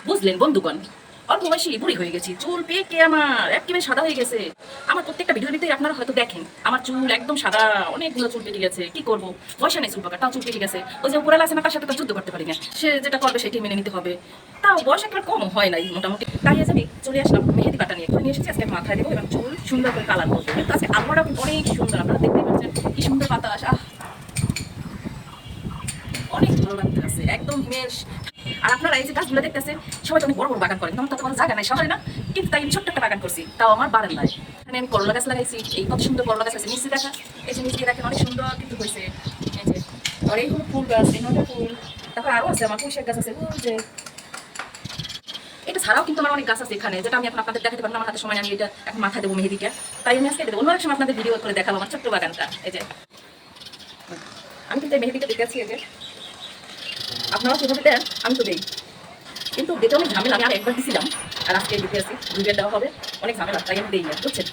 বুঝলেন বন্ধুগণ, অল্প বয়সী বুড়ি হয়ে গেছি, চুল পেকে আমার একেবারে সাদা হয়ে গেছে। আমার প্রত্যেকটা ভিডিওর ভিতরে আপনারা হয়তো দেখেন আমার চুল একদম সাদা, অনেকগুলো চুল পেকে গেছে। কি করবো, পয়সা নেই চুল পাকার, তাও চুল পেকে গেছে। ওই যে উপরালা আছে না, তার সাথে তো যুদ্ধ করতে পারি না, সে যেটা করবে সেটাই মেনে নিতে হবে। তাও বয়স একেবারে কম হয় নাই মোটামুটি। তাই আজ আমি চলে আসলাম মেহেদি কাটা নিয়ে নিয়ে এসেছি। আজকে মাথায় দেবো এবং চুল সুন্দর করে কালার করবো। কিন্তু আজকে আবহাওয়াটা কিন্তু অনেক সুন্দর, আপনারা দেখতেই পাচ্ছেন কি সুন্দর বাতাস। অনেক ভালো লাগতেছে, একদম হিমেশ। আর আপনারা এই যে গাছগুলো দেখতেছেন, সবাই তো অনেক বড় বড় বাগান করেন, আমার তো কোনো জায়গা নাই শহরে না, কিন্তু তাই আমি ছোট্ট একটা বাগান করছি, তাও আমার বারান্দায়। এখানে আমি করলা গাছ লাগাইছি, এই কত সুন্দর করলা গাছ আছে নিচে দেখা, এই যে নিচে দেখেন অনেক সুন্দর কিন্তু হয়েছে। এই যে আর এই হলো ফুল গাছ, এই নটা ফুল, তারপর আরো আছে আমার পুঁইশাক গাছ আছে ওই যে। এটা ছাড়াও কিন্তু আমার অনেক গাছ আছে এখানে, যেটা আমি এখন আপনাদের দেখাতে পারবো না, আমার হাতে সময়, আমি এটা এখন মাথায় দেবো মেহেদিটা, তাই আমি আজকে দেবো। অন্য এক সময় আপনাদের ভিডিও করে দেখাবো আমার ছোট্ট বাগানটা। এই যে আমি কিন্তু এই মেহেদিটা দেখেছি, এই যে আপনারা কিভাবে দেন আমি তো দেই, কিন্তু দিতে অনেক ঝামেলা। আমি আর একবার দিছিলাম, আর আজকে দিতে আসি, দুইবার দেওয়া হবে, অনেক ঝামেলা, তাই আমি দেই না, বুঝছেন।